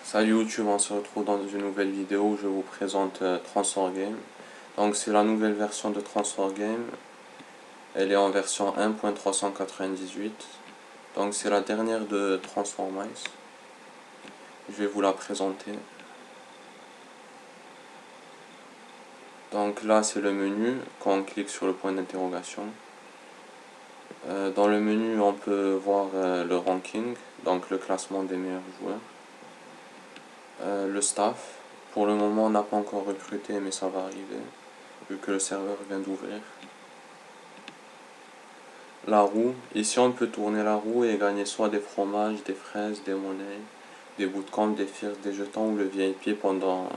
Salut YouTube, on se retrouve dans une nouvelle vidéo où je vous présente Transfer Game. Donc c'est la nouvelle version de Transfer Game. Elle est en version 1.398. Donc c'est la dernière de Transformice. Je vais vous la présenter. Donc là c'est le menu, quand on clique sur le point d'interrogation. Dans le menu on peut voir le ranking, donc le classement des meilleurs joueurs. Le staff, pour le moment on n'a pas encore recruté mais ça va arriver, vu que le serveur vient d'ouvrir. La roue, ici on peut tourner la roue et gagner soit des fromages, des fraises, des monnaies, des bootcamps, des firsts, des jetons ou le VIP pendant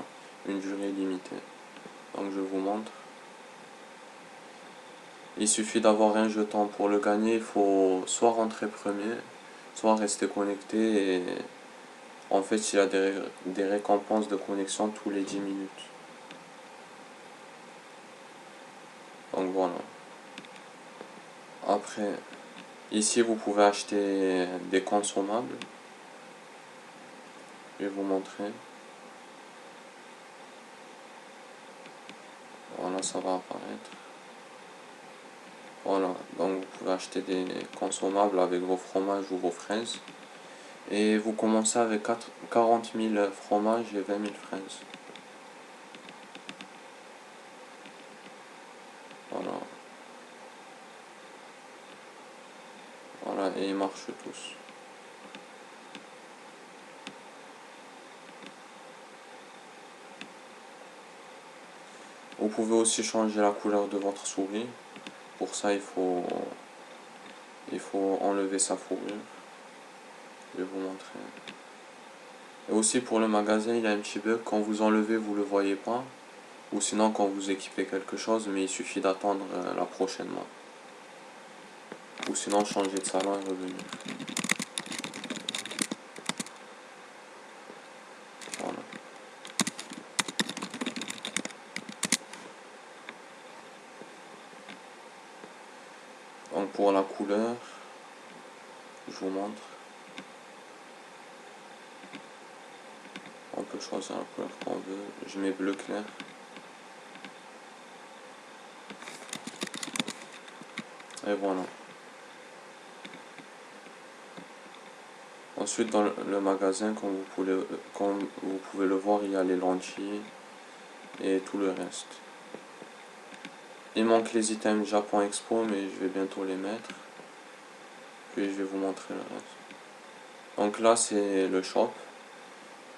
une durée limitée. Donc je vous montre. Il suffit d'avoir un jeton pour le gagner, il faut soit rentrer premier, soit rester connecté et en fait il y a des récompenses de connexion tous les 10 minutes. Donc voilà. Après, ici vous pouvez acheter des consommables. Je vais vous montrer. Voilà, ça va apparaître. Voilà, donc vous pouvez acheter des consommables avec vos fromages ou vos fraises. Et vous commencez avec 40 000 fromages et 20 000 fraises. Voilà. Voilà, et ils marchent tous. Vous pouvez aussi changer la couleur de votre souris. Pour ça, il faut enlever sa fourrure. Je vais vous montrer. Et aussi pour le magasin, il y a un petit bug. Quand vous enlevez, vous ne le voyez pas. Ou sinon, quand vous équipez quelque chose, mais il suffit d'attendre la prochaine main. Ou sinon, changer de salon et revenir. Voilà. Donc pour la couleur, je vous montre. On peut choisir la couleur qu'on veut. Je mets bleu clair. Et voilà. Ensuite dans le magasin, comme vous pouvez le voir, il y a les lentilles et tout le reste. Il manque les items Japon Expo, mais je vais bientôt les mettre. Puis je vais vous montrer le reste. Donc là c'est le shop.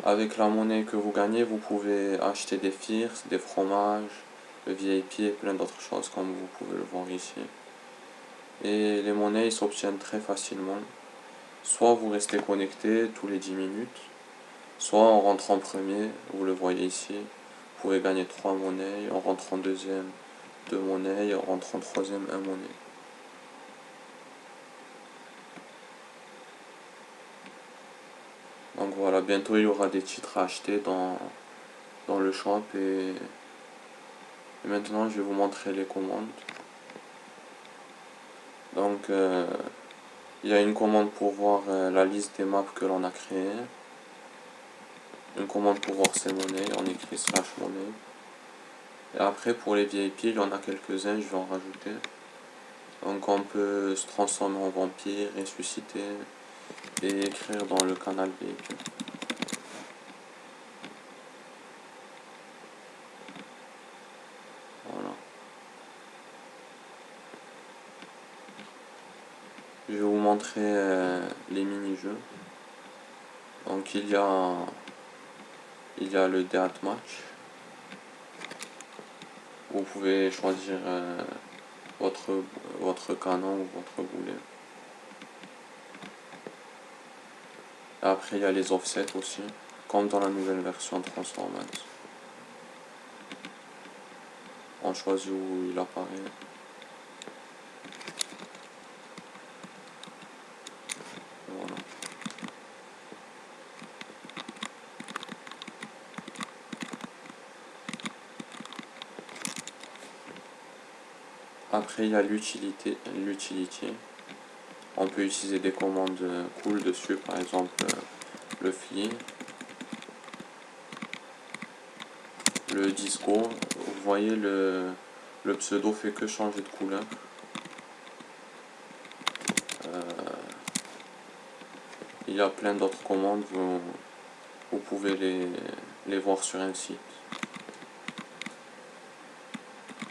Avec la monnaie que vous gagnez, vous pouvez acheter des firsts, des fromages, le VIP et plein d'autres choses comme vous pouvez le voir ici. Et les monnaies ils s'obtiennent très facilement. Soit vous restez connecté tous les 10 minutes, soit en rentrant premier, vous le voyez ici, vous pouvez gagner 3 monnaies, en rentrant deuxième 2 monnaies, en rentrant troisième 1 monnaie. Donc voilà, bientôt il y aura des titres à acheter dans le shop et maintenant je vais vous montrer les commandes. Donc il y a une commande pour voir la liste des maps que l'on a créées. Une commande pour voir ses monnaies, on écrit / monnaie. Et après pour les VIP, il y en a quelques-uns, je vais en rajouter. Donc on peut se transformer en vampire, ressusciter et écrire dans le canal VIP. Voilà. Je vais vous montrer les mini-jeux. Donc il y a le Deathmatch. Vous pouvez choisir votre canon ou votre boulet. Et après il y a les offsets aussi, comme dans la nouvelle version Transformers. On choisit où il apparaît. Voilà. Après il y a l'utility. On peut utiliser des commandes cool dessus, par exemple le flee. le disco, vous voyez le pseudo fait que changer de couleur. Il y a plein d'autres commandes, vous pouvez les voir sur un site.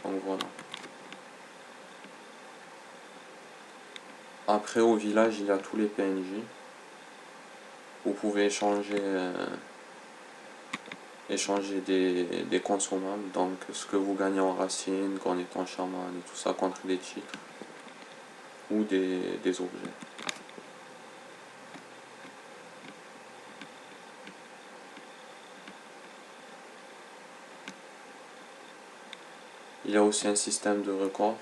Donc voilà. Après au village il y a tous les PNJ. Vous pouvez échanger des consommables, donc ce que vous gagnez en racines, qu'en étant chaman et tout ça contre des titres ou des objets. Il y a aussi un système de record,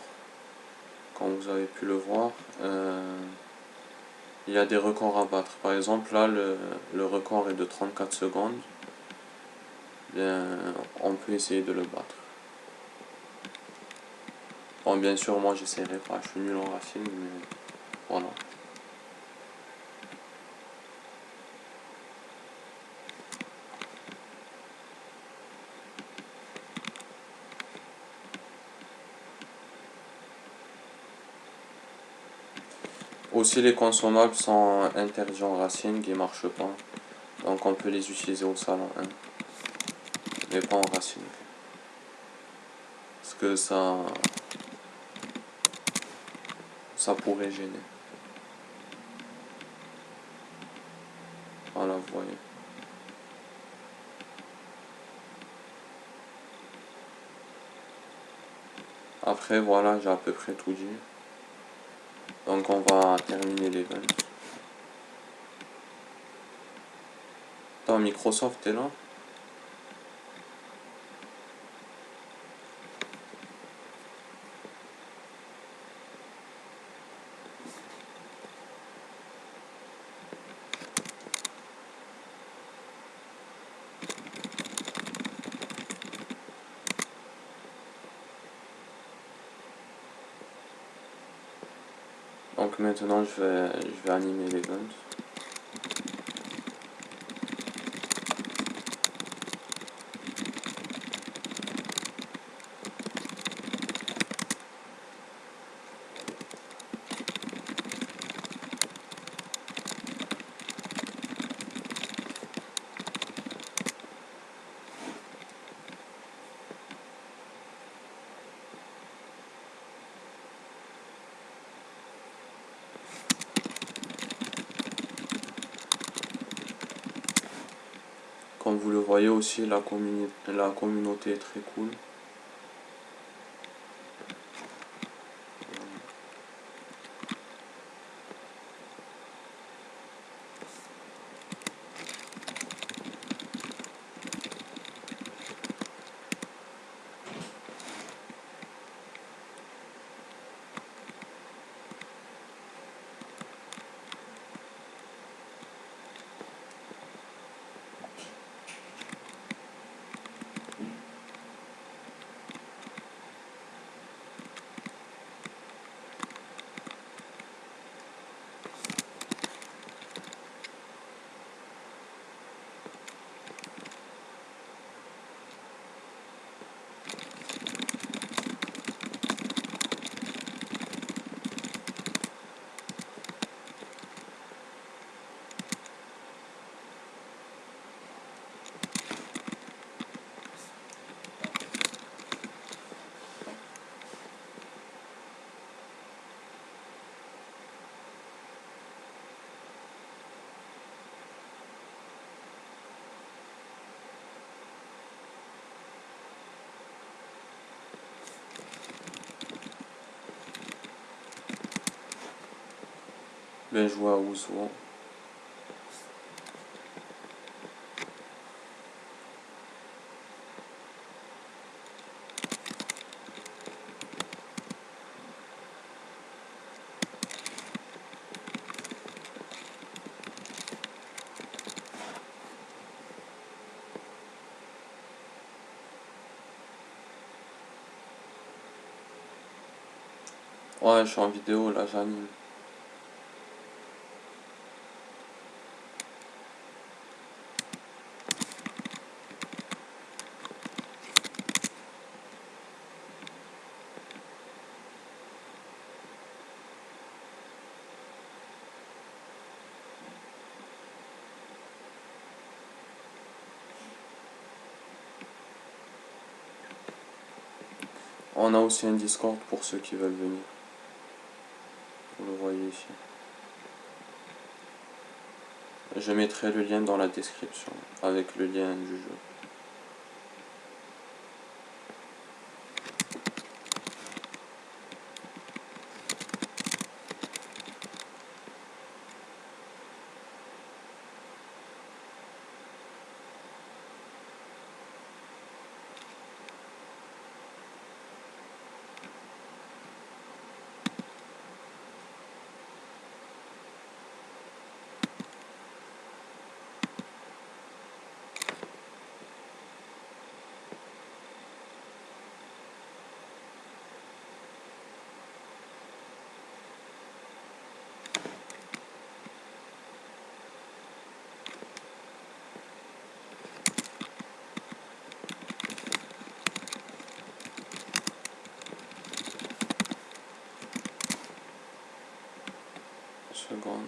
comme vous avez pu le voir. Il y a des records à battre. Par exemple, là, le record est de 34 secondes. Bien, on peut essayer de le battre. Bon, bien sûr, moi, j'essaierai pas. Je suis nul en racine, mais voilà. Aussi, les consommables sont interdits en racine, qui ne marchent pas. Donc, on peut les utiliser au salon 1, mais pas en racine. Parce que ça pourrait gêner. Voilà, vous voyez. Après, voilà, j'ai à peu près tout dit. Donc, on va terminer l'event. Attends, Microsoft est là? Donc maintenant je vais animer l'event. Comme vous le voyez aussi, la communauté est très cool. Bien joué à Ouzou. Ouais, je suis en vidéo là, j'anime. On a aussi un Discord pour ceux qui veulent venir. Vous le voyez ici. Je mettrai le lien dans la description avec le lien du jeu. Seconde.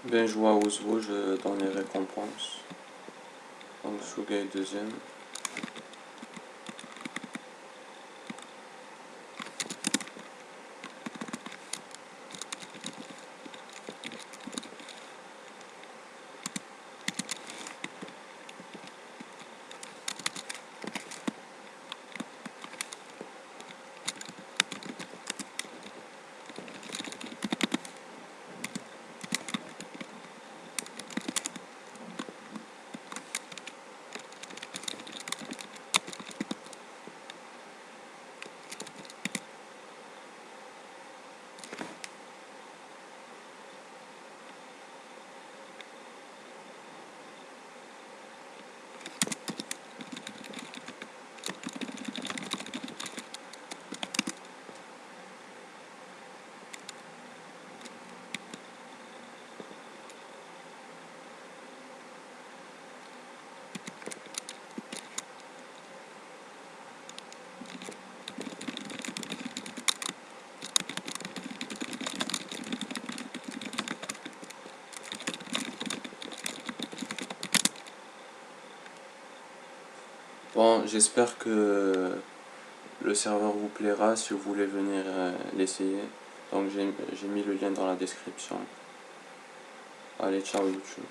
Bien joué à Ouzwo, je donne les récompenses. Donc Suga est deuxième. Bon, j'espère que le serveur vous plaira si vous voulez venir l'essayer. Donc j'ai mis le lien dans la description. Allez, ciao YouTube.